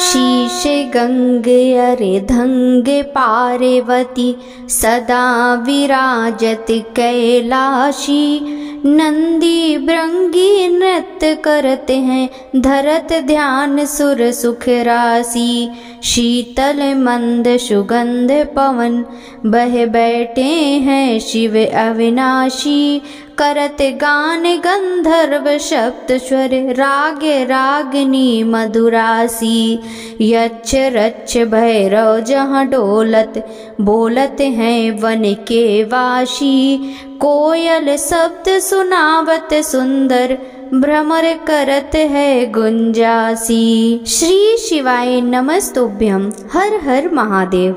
शीश गंगे अर्धंगे पार्वती सदा विराजत कैलाशी। नंदी भृंगी नृत्य करते हैं धरत ध्यान सुर सुख राशि। शीतल मंद सुगंध पवन बह बैठे हैं शिव अविनाशी। करत गान गंधर्व सप्त स्वर राग रागिनी मधुरासी। यक्ष रक्ष भैरव जहाँ डोलत बोलत हैं वन के वासी। कोयल शब्द सुनावत सुंदर भ्रमर करत है गुंजासी। श्री शिवाय नमस्तुभ्यं। हर हर महादेव।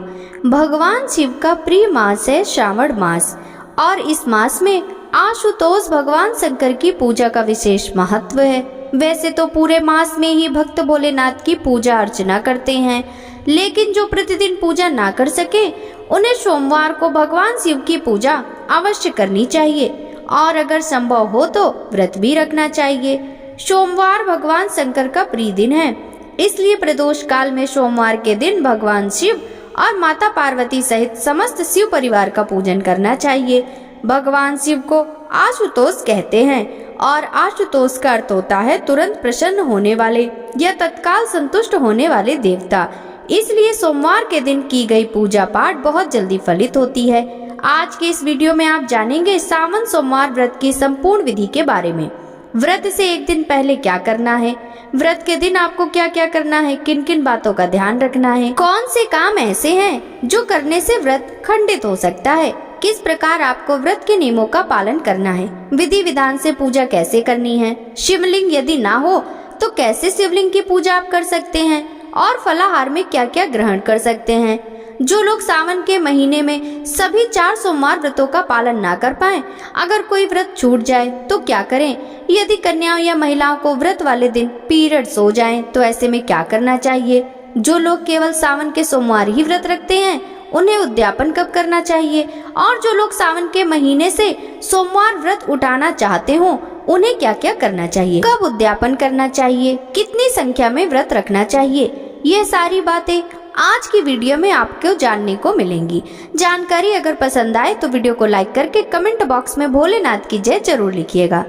भगवान शिव का प्रिय मास है श्रावण मास और इस मास में आशुतोष भगवान शंकर की पूजा का विशेष महत्व है। वैसे तो पूरे मास में ही भक्त भोलेनाथ की पूजा अर्चना करते हैं, लेकिन जो प्रतिदिन पूजा ना कर सके उन्हें सोमवार को भगवान शिव की पूजा अवश्य करनी चाहिए और अगर संभव हो तो व्रत भी रखना चाहिए। सोमवार भगवान शंकर का प्रिय दिन है, इसलिए प्रदोष काल में सोमवार के दिन भगवान शिव और माता पार्वती सहित समस्त शिव परिवार का पूजन करना चाहिए। भगवान शिव को आशुतोष कहते हैं और आशुतोष का अर्थ होता है तुरंत प्रसन्न होने वाले या तत्काल संतुष्ट होने वाले देवता। इसलिए सोमवार के दिन की गई पूजा पाठ बहुत जल्दी फलित होती है। आज के इस वीडियो में आप जानेंगे सावन सोमवार व्रत की संपूर्ण विधि के बारे में। व्रत से एक दिन पहले क्या करना है, व्रत के दिन आपको क्या क्या करना है, किन किन बातों का ध्यान रखना है, कौन से काम ऐसे हैं जो करने से व्रत खंडित हो सकता है, किस प्रकार आपको व्रत के नियमों का पालन करना है, विधि विधान से पूजा कैसे करनी है, शिवलिंग यदि ना हो तो कैसे शिवलिंग की पूजा आप कर सकते हैं और फलाहार में क्या क्या ग्रहण कर सकते हैं। जो लोग सावन के महीने में सभी 4 सोमवार व्रतों का पालन ना कर पाए, अगर कोई व्रत छूट जाए तो क्या करें। यदि कन्याओं या महिलाओं को व्रत वाले दिन पीरियड्स हो जाएं तो ऐसे में क्या करना चाहिए। जो लोग केवल सावन के सोमवार ही व्रत रखते हैं उन्हें उद्यापन कब करना चाहिए, और जो लोग सावन के महीने से सोमवार व्रत उठाना चाहते हो उन्हें क्या क्या करना चाहिए, कब उद्यापन करना चाहिए, कितनी संख्या में व्रत रखना चाहिए, ये सारी बातें आज की वीडियो में आपको जानने को मिलेंगी। जानकारी अगर पसंद आए तो वीडियो को लाइक करके कमेंट बॉक्स में भोलेनाथ की जय जरूर लिखिएगा।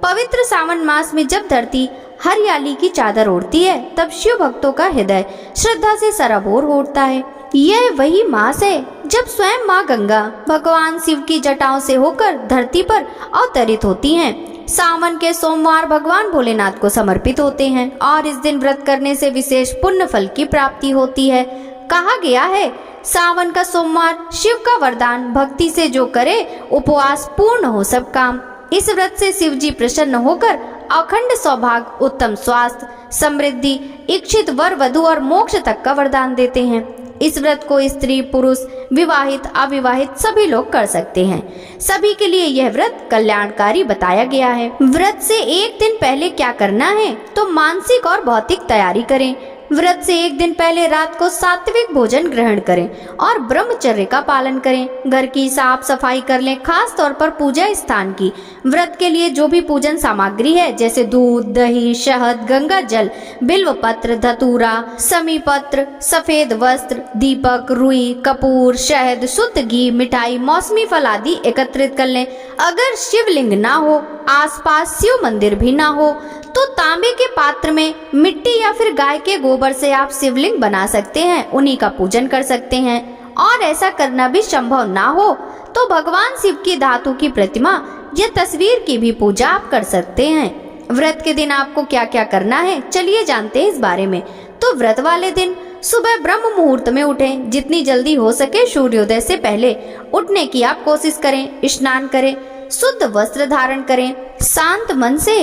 पवित्र सावन मास में जब धरती हरियाली की चादर ओढ़ती है तब शिव भक्तों का हृदय श्रद्धा से सराबोर होता है। यह वही मास है जब स्वयं माँ गंगा भगवान शिव की जटाओं से होकर धरती पर अवतरित होती हैं। सावन के सोमवार भगवान भोलेनाथ को समर्पित होते हैं और इस दिन व्रत करने से विशेष पुण्य फल की प्राप्ति होती है। कहा गया है सावन का सोमवार शिव का वरदान, भक्ति से जो करे उपवास पूर्ण हो सब काम। इस व्रत से शिव जी प्रसन्न होकर अखंड सौभाग्य, उत्तम स्वास्थ्य, समृद्धि, इच्छित वर वधु और मोक्ष तक का वरदान देते हैं। इस व्रत को स्त्री पुरुष विवाहित अविवाहित सभी लोग कर सकते हैं। सभी के लिए यह व्रत कल्याणकारी बताया गया है। व्रत से एक दिन पहले क्या करना है, तो मानसिक और भौतिक तैयारी करें। व्रत से एक दिन पहले रात को सात्विक भोजन ग्रहण करें और ब्रह्मचर्य का पालन करें। घर की साफ सफाई कर लें, खास तौर पर पूजा स्थान की। व्रत के लिए जो भी पूजन सामग्री है जैसे दूध, दही, शहद, गंगा जल, बिल्व पत्र, धतूरा, समी पत्र, सफेद वस्त्र, दीपक, रुई, कपूर, शहद, शुद्ध घी, मिठाई, मौसमी फल आदि एकत्रित कर लें। अगर शिवलिंग ना हो, आसपास शिव मंदिर भी ना हो तो तांबे के पात्र में मिट्टी या फिर गाय के गोबर से आप शिवलिंग बना सकते हैं, उन्हीं का पूजन कर सकते हैं। और ऐसा करना भी संभव ना हो तो भगवान शिव की धातु की प्रतिमा या तस्वीर की भी पूजा आप कर सकते हैं। व्रत के दिन आपको क्या क्या करना है, चलिए जानते हैं इस बारे में। तो व्रत वाले दिन सुबह ब्रह्म मुहूर्त में उठें। जितनी जल्दी हो सके सूर्योदय से पहले उठने की आप कोशिश करें। स्नान करें, शुद्ध वस्त्र धारण करें, शांत मन से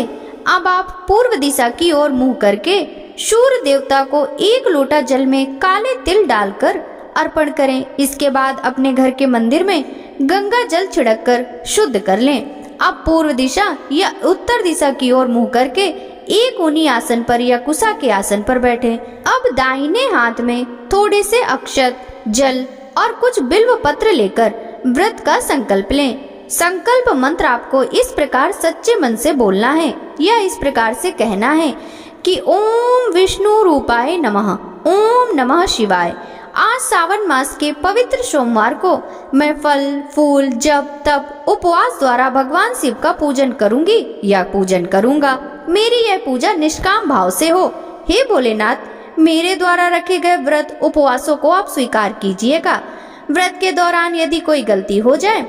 अब आप पूर्व दिशा की ओर मुंह करके सूर्य देवता को 1 लोटा जल में काले तिल डालकर अर्पण करें। इसके बाद अपने घर के मंदिर में गंगा जल छिड़ककर शुद्ध कर लें। अब पूर्व दिशा या उत्तर दिशा की ओर मुंह करके एक ऊनी आसन पर या कुशा के आसन पर बैठें। अब दाहिने हाथ में थोड़े से अक्षत, जल और कुछ बिल्व पत्र लेकर व्रत का संकल्प लें। संकल्प मंत्र आपको इस प्रकार सच्चे मन से बोलना है या इस प्रकार से कहना है कि ओम विष्णु रूपाय नमः, ओम नमः शिवाय। आज सावन मास के पवित्र सोमवार को मैं फल फूल जप तप उपवास द्वारा भगवान शिव का पूजन करूंगी या पूजन करूंगा। मेरी यह पूजा निष्काम भाव से हो। हे भोलेनाथ, मेरे द्वारा रखे गए व्रत उपवासों को आप स्वीकार कीजिएगा। व्रत के दौरान यदि कोई गलती हो जाए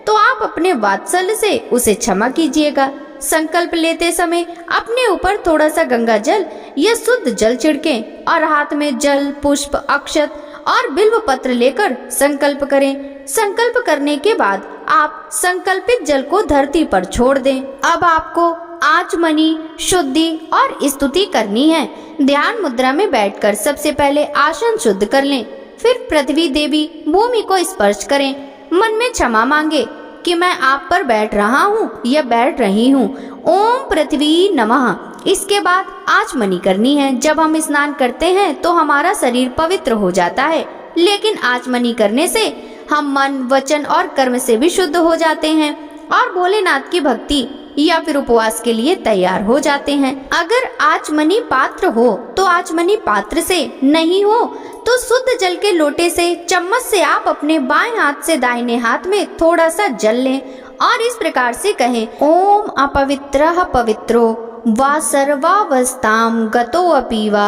तो आप अपने वात्सल्य से उसे क्षमा कीजिएगा। संकल्प लेते समय अपने ऊपर थोड़ा सा गंगा जल या शुद्ध जल छिड़कें और हाथ में जल पुष्प अक्षत और बिल्व पत्र लेकर संकल्प करें। संकल्प करने के बाद आप संकल्पित जल को धरती पर छोड़ दें। अब आपको आचमनी शुद्धि और स्तुति करनी है। ध्यान मुद्रा में बैठकर सबसे पहले आसन शुद्ध कर लें, फिर पृथ्वी देवी भूमि को स्पर्श करें। मन में क्षमा मांगे कि मैं आप पर बैठ रहा हूँ या बैठ रही हूँ। ओम पृथ्वी नमः। इसके बाद आचमनी करनी है। जब हम स्नान करते हैं तो हमारा शरीर पवित्र हो जाता है, लेकिन आचमनी करने से हम मन वचन और कर्म से भी शुद्ध हो जाते हैं और भोलेनाथ की भक्ति या फिर उपवास के लिए तैयार हो जाते हैं। अगर आचमनी पात्र हो तो आचमनी पात्र से, नहीं हो तो शुद्ध जल के लोटे से चम्मच से आप अपने बाएं हाथ से दाहिने हाथ में थोड़ा सा जल लें और इस प्रकार से कहें, ओम अपवित्रः पवित्रो वा सर्वावस्थाम गतो अपि वा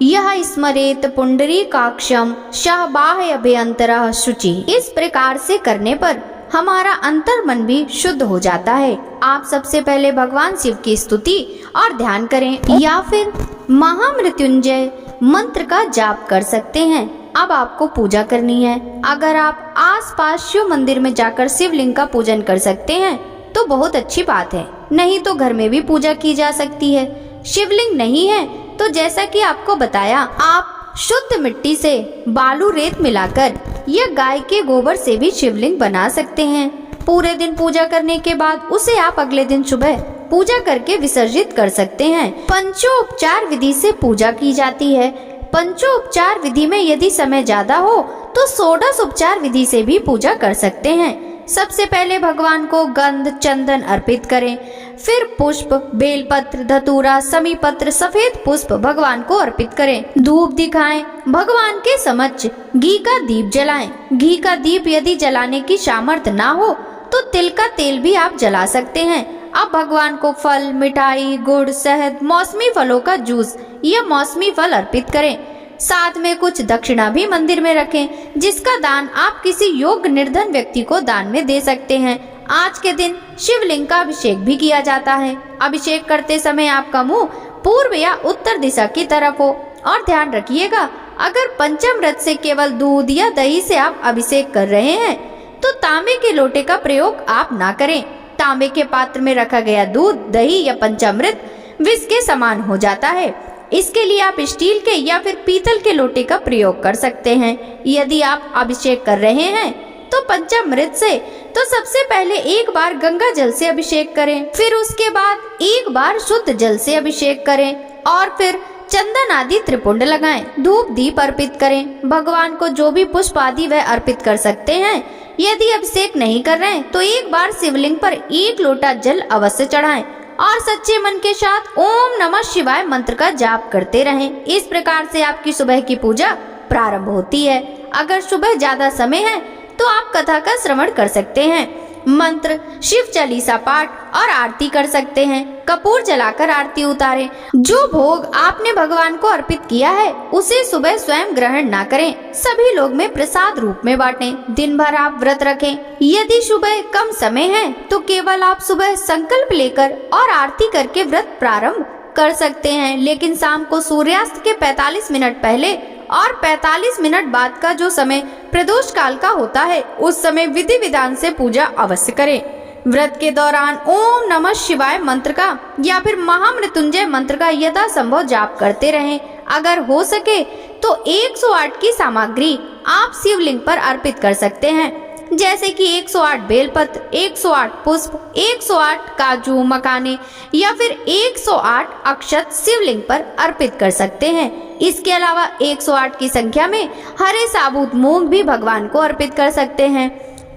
यह स्मरेत पुंडरीकाक्षम शः बाह्य अभ्यंतरः शुचि। इस प्रकार से करने पर हमारा अंतर मन भी शुद्ध हो जाता है। आप सबसे पहले भगवान शिव की स्तुति और ध्यान करें या फिर महामृत्युंजय मंत्र का जाप कर सकते हैं। अब आपको पूजा करनी है। अगर आप आसपास शिव मंदिर में जाकर शिवलिंग का पूजन कर सकते हैं तो बहुत अच्छी बात है, नहीं तो घर में भी पूजा की जा सकती है। शिवलिंग नहीं है तो जैसा कि आपको बताया, आप शुद्ध मिट्टी से बालू रेत मिलाकर या गाय के गोबर से भी शिवलिंग बना सकते हैं। पूरे दिन पूजा करने के बाद उसे आप अगले दिन सुबह पूजा करके विसर्जित कर सकते हैं। पंचोपचार विधि से पूजा की जाती है। पंचोपचार विधि में यदि समय ज्यादा हो तो षोडश उपचार विधि से भी पूजा कर सकते हैं। सबसे पहले भगवान को गंध चंदन अर्पित करें, फिर पुष्प बेलपत्र धतूरा समी पत्र सफेद पुष्प भगवान को अर्पित करें। धूप दिखाएं, भगवान के समक्ष घी का दीप जलाएं। घी का दीप यदि जलाने की सामर्थ्य ना हो तो तिल का तेल भी आप जला सकते हैं। अब भगवान को फल मिठाई गुड़ शहद मौसमी फलों का जूस या मौसमी फल अर्पित करें। साथ में कुछ दक्षिणा भी मंदिर में रखें, जिसका दान आप किसी योग्य निर्धन व्यक्ति को दान में दे सकते हैं। आज के दिन शिवलिंग का अभिषेक भी किया जाता है। अभिषेक करते समय आपका मुंह पूर्व या उत्तर दिशा की तरफ हो और ध्यान रखिएगा, अगर पंचामृत से केवल दूध या दही से आप अभिषेक कर रहे हैं तो तांबे के लोटे का प्रयोग आप ना करें। तांबे के पात्र में रखा गया दूध दही या पंचामृत विष के समान हो जाता है। इसके लिए आप स्टील के या फिर पीतल के लोटे का प्रयोग कर सकते हैं। यदि आप अभिषेक कर रहे हैं तो पंचामृत से तो सबसे पहले एक बार गंगा जल से अभिषेक करें, फिर उसके बाद एक बार शुद्ध जल से अभिषेक करें और फिर चंदन आदि त्रिपुंड लगाएं। धूप दीप अर्पित करें। भगवान को जो भी पुष्प आदि वह अर्पित कर सकते हैं। यदि अभिषेक नहीं कर रहे हैं तो एक बार शिवलिंग पर 1 लोटा जल अवश्य चढ़ाएं और सच्चे मन के साथ ओम नमः शिवाय मंत्र का जाप करते रहें। इस प्रकार से आपकी सुबह की पूजा प्रारंभ होती है। अगर सुबह ज्यादा समय है तो आप कथा का श्रवण कर सकते हैं, मंत्र शिव चालीसा पाठ और आरती कर सकते हैं। कपूर जलाकर आरती उतारें। जो भोग आपने भगवान को अर्पित किया है उसे सुबह स्वयं ग्रहण ना करें, सभी लोग में प्रसाद रूप में बांटें। दिन भर आप व्रत रखें। यदि सुबह कम समय है तो केवल आप सुबह संकल्प लेकर और आरती करके व्रत प्रारंभ कर सकते हैं, लेकिन शाम को सूर्यास्त के 45 मिनट पहले और 45 मिनट बाद का जो समय प्रदोष काल का होता है उस समय विधि विधान से पूजा अवश्य करें। व्रत के दौरान ओम नमः शिवाय मंत्र का या फिर महामृत्युंजय मंत्र का यथासंभव जाप करते रहें। अगर हो सके तो 108 की सामग्री आप शिवलिंग पर अर्पित कर सकते हैं, जैसे कि 108 बेलपत्र 108 पुष्प 108 काजू मखाने या फिर 108 अक्षत शिवलिंग पर अर्पित कर सकते हैं। इसके अलावा 108 की संख्या में हरे साबुत मूंग भी भगवान को अर्पित कर सकते हैं।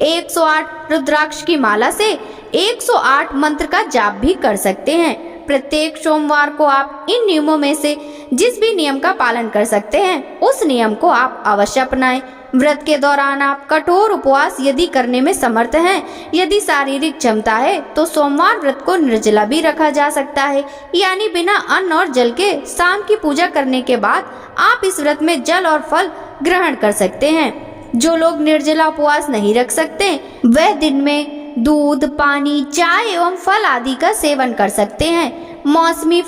108 रुद्राक्ष की माला से 108 मंत्र का जाप भी कर सकते हैं। प्रत्येक सोमवार को आप इन नियमों में से जिस भी नियम का पालन कर सकते हैं उस नियम को आप अवश्य अपनाएं। व्रत के दौरान आप कठोर उपवास यदि करने में समर्थ हैं, यदि शारीरिक क्षमता है तो सोमवार व्रत को निर्जला भी रखा जा सकता है, यानी बिना अन्न और जल के। शाम की पूजा करने के बाद आप इस व्रत में जल और फल ग्रहण कर सकते हैं। जो लोग निर्जला उपवास नहीं रख सकते वह दिन में दूध, पानी, चाय एवं फल आदि का सेवन कर सकते हैं। मौसमी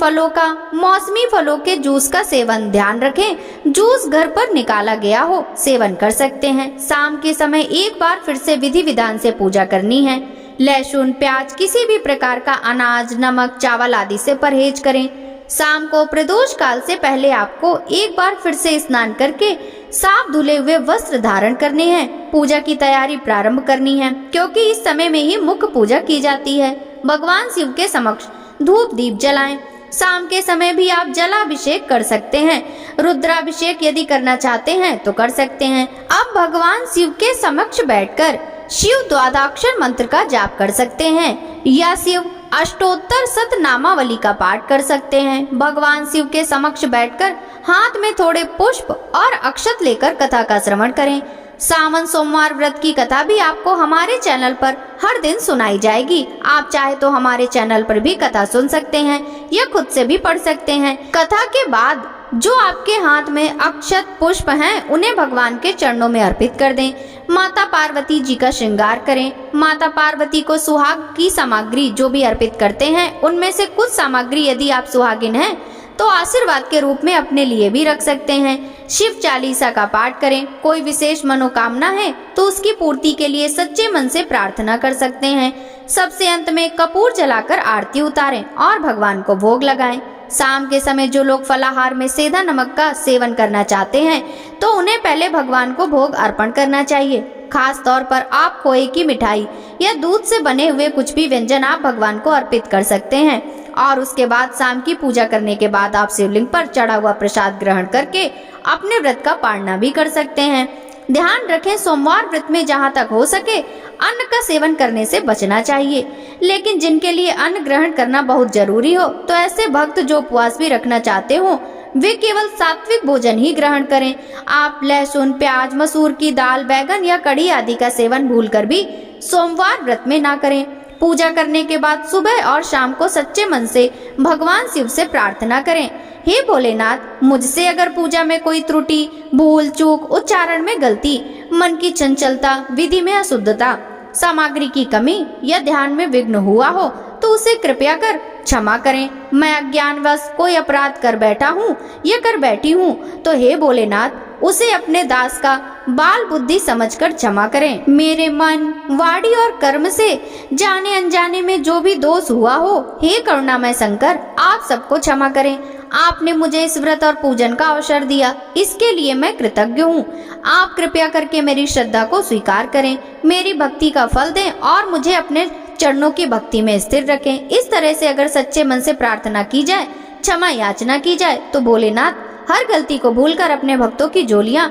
फलों के जूस का सेवन ध्यान रखें। जूस घर पर निकाला गया हो सेवन कर सकते हैं। शाम के समय एक बार फिर से विधि विधान से पूजा करनी है। लहसुन, प्याज, किसी भी प्रकार का अनाज, नमक, चावल आदि से परहेज करें। शाम को प्रदोष काल से पहले आपको एक बार फिर से स्नान करके साफ धुले हुए वस्त्र धारण करने हैं। पूजा की तैयारी प्रारंभ करनी है, क्योंकि इस समय में ही मुख्य पूजा की जाती है। भगवान शिव के समक्ष धूप दीप जलाएं। शाम के समय भी आप जलाभिषेक कर सकते हैं। रुद्राभिषेक यदि करना चाहते हैं तो कर सकते हैं। अब भगवान शिव के समक्ष बैठकर शिव द्वादशाक्षर मंत्र का जाप कर सकते हैं या शिव अष्टोत्तर शतनामावली का पाठ कर सकते हैं। भगवान शिव के समक्ष बैठकर हाथ में थोड़े पुष्प और अक्षत लेकर कथा का श्रवण करें। सावन सोमवार व्रत की कथा भी आपको हमारे चैनल पर हर दिन सुनाई जाएगी। आप चाहे तो हमारे चैनल पर भी कथा सुन सकते हैं या खुद से भी पढ़ सकते हैं। कथा के बाद जो आपके हाथ में अक्षत पुष्प हैं उन्हें भगवान के चरणों में अर्पित कर दें। माता पार्वती जी का श्रृंगार करें। माता पार्वती को सुहाग की सामग्री जो भी अर्पित करते हैं उनमें से कुछ सामग्री यदि आप सुहागिन हैं तो आशीर्वाद के रूप में अपने लिए भी रख सकते हैं। शिव चालीसा का पाठ करें। कोई विशेष मनोकामना है तो उसकी पूर्ति के लिए सच्चे मन से प्रार्थना कर सकते हैं। सबसे अंत में कपूर जलाकर आरती उतारें और भगवान को भोग लगाएं। शाम के समय जो लोग फलाहार में सेंधा नमक का सेवन करना चाहते हैं तो उन्हें पहले भगवान को भोग अर्पण करना चाहिए। खास तौर पर आप खोए की मिठाई या दूध से बने हुए कुछ भी व्यंजन आप भगवान को अर्पित कर सकते हैं और उसके बाद शाम की पूजा करने के बाद आप शिवलिंग पर चढ़ा हुआ प्रसाद ग्रहण करके अपने व्रत का पालना भी कर सकते हैं। ध्यान रखें, सोमवार व्रत में जहाँ तक हो सके अन्न का सेवन करने से बचना चाहिए, लेकिन जिनके लिए अन्न ग्रहण करना बहुत जरूरी हो तो ऐसे भक्त जो उपवास भी रखना चाहते हो वे केवल सात्विक भोजन ही ग्रहण करें। आप लहसुन, प्याज, मसूर की दाल, बैगन या कढ़ी आदि का सेवन भूलकर भी सोमवार व्रत में ना करें। पूजा करने के बाद सुबह और शाम को सच्चे मन से भगवान शिव से प्रार्थना करें, हे भोलेनाथ, मुझसे अगर पूजा में कोई त्रुटि, भूल चूक, उच्चारण में गलती, मन की चंचलता, विधि में अशुद्धता, सामग्री की कमी या ध्यान में विघ्न हुआ हो तो उसे कृपया कर क्षमा करें। मैं अज्ञानवश कोई अपराध कर बैठा हूँ या कर बैठी हूँ तो हे भोलेनाथ उसे अपने दास का बाल बुद्धि समझकर क्षमा करें। मेरे मन, वाणी और कर्म से जाने अनजाने में जो भी दोष हुआ हो, हे करुणामय शंकर, आप सबको क्षमा करें। आपने मुझे इस व्रत और पूजन का अवसर दिया, इसके लिए मैं कृतज्ञ हूँ। आप कृपया करके मेरी श्रद्धा को स्वीकार करें, मेरी भक्ति का फल दें और मुझे अपने चरणों की भक्ति में स्थिर रखें। इस तरह से अगर सच्चे मन से प्रार्थना की जाए, क्षमा याचना की जाए तो भोलेनाथ हर गलती को भूलकर अपने भक्तों की झोलियां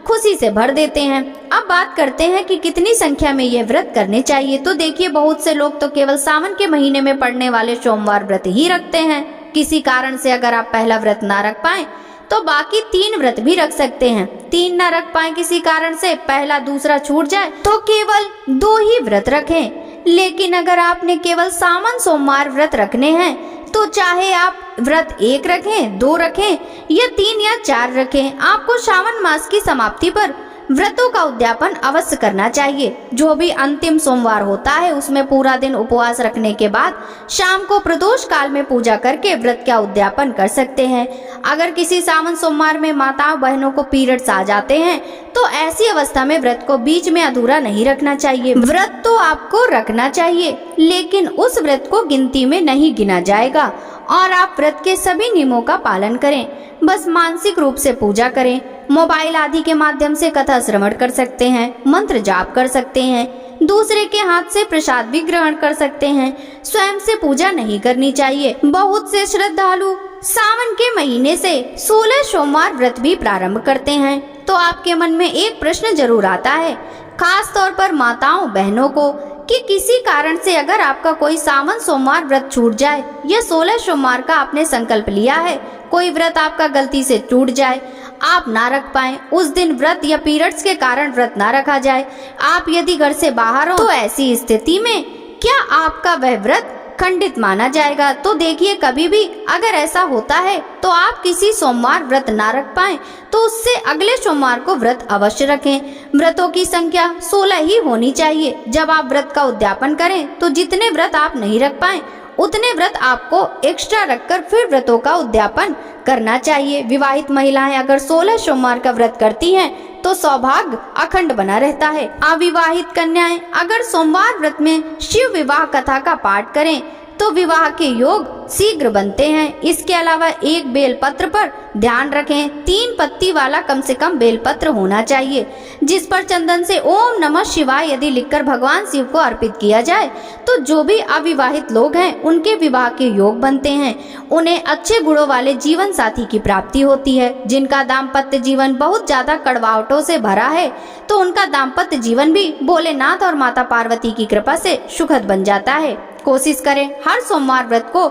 खुशी से भर देते हैं। अब बात करते हैं कि कितनी संख्या में ये व्रत करने चाहिए। तो देखिए, बहुत से लोग तो केवल सावन के महीने में पड़ने वाले सोमवार व्रत ही रखते हैं। किसी कारण से अगर आप पहला व्रत ना रख पाए तो बाकी 3 व्रत भी रख सकते हैं। 3 ना रख पाए किसी कारण से, पहला दूसरा छूट जाए तो केवल 2 ही व्रत रखें। लेकिन अगर आपने केवल सावन सोमवार व्रत रखने हैं तो चाहे आप व्रत 1 रखें, 2 रखें या 3 या 4 रखें, आपको श्रावण मास की समाप्ति पर व्रतों का उद्यापन अवश्य करना चाहिए। जो भी अंतिम सोमवार होता है उसमें पूरा दिन उपवास रखने के बाद शाम को प्रदोष काल में पूजा करके व्रत का उद्यापन कर सकते हैं। अगर किसी सावन सोमवार में माताओं बहनों को पीरियड्स आ जाते हैं तो ऐसी अवस्था में व्रत को बीच में अधूरा नहीं रखना चाहिए। व्रत तो आपको रखना चाहिए, लेकिन उस व्रत को गिनती में नहीं गिना जाएगा और आप व्रत के सभी नियमों का पालन करें। बस मानसिक रूप से पूजा करें। मोबाइल आदि के माध्यम से कथा श्रवण कर सकते हैं, मंत्र जाप कर सकते हैं, दूसरे के हाथ से प्रसाद भी ग्रहण कर सकते हैं। स्वयं से पूजा नहीं करनी चाहिए। बहुत से श्रद्धालु सावन के महीने से 16 सोमवार व्रत भी प्रारंभ करते हैं। तो आपके मन में एक प्रश्न जरूर आता है, खास तौर पर माताओं बहनों को, कि किसी कारण से अगर आपका कोई सावन सोमवार व्रत छूट जाए या 16 सोमवार का आपने संकल्प लिया है, कोई व्रत आपका गलती से टूट जाए, आप ना रख पाए, उस दिन व्रत या पीरियड्स के कारण व्रत ना रखा जाए, आप यदि घर से बाहर हो, तो ऐसी स्थिति में क्या आपका वह व्रत खंडित माना जाएगा? तो देखिए, कभी भी अगर ऐसा होता है तो आप किसी सोमवार व्रत ना रख पाए तो उससे अगले सोमवार को व्रत अवश्य रखें। व्रतों की संख्या 16 ही होनी चाहिए। जब आप व्रत का उद्यापन करें तो जितने व्रत आप नहीं रख पाए उतने व्रत आपको एक्स्ट्रा रखकर फिर व्रतों का उद्यापन करना चाहिए। विवाहित महिलाएं अगर 16 सोमवार का व्रत करती हैं तो सौभाग्य अखंड बना रहता है। अविवाहित कन्याएं अगर सोमवार व्रत में शिव विवाह कथा का पाठ करें तो विवाह के योग शीघ्र बनते हैं। इसके अलावा एक बेलपत्र पर ध्यान रखें, 3 पत्ती वाला कम से कम बेलपत्र होना चाहिए, जिस पर चंदन से ओम नमः शिवाय यदि लिखकर भगवान शिव को अर्पित किया जाए तो जो भी अविवाहित लोग हैं उनके विवाह के योग बनते हैं। उन्हें अच्छे गुणों वाले जीवन साथी की प्राप्ति होती है। जिनका दाम्पत्य जीवन बहुत ज्यादा कड़वाहटों से भरा है तो उनका दाम्पत्य जीवन भी भोलेनाथ और माता पार्वती की कृपा से सुखद बन जाता है। कोशिश करें हर सोमवार व्रत को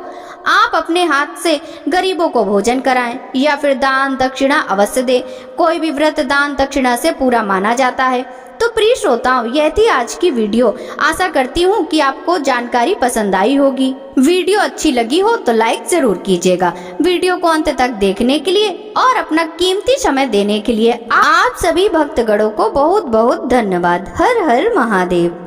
आप अपने हाथ से गरीबों को भोजन कराएं या फिर दान दक्षिणा अवश्य दें। कोई भी व्रत दान दक्षिणा से पूरा माना जाता है। तो प्रिय श्रोताओं, यह थी आज की वीडियो। आशा करती हूँ कि आपको जानकारी पसंद आई होगी। वीडियो अच्छी लगी हो तो लाइक जरूर कीजिएगा। वीडियो को अंत तक देखने के लिए और अपना कीमती समय देने के लिए आप सभी भक्तगणों को बहुत बहुत धन्यवाद। हर हर महादेव।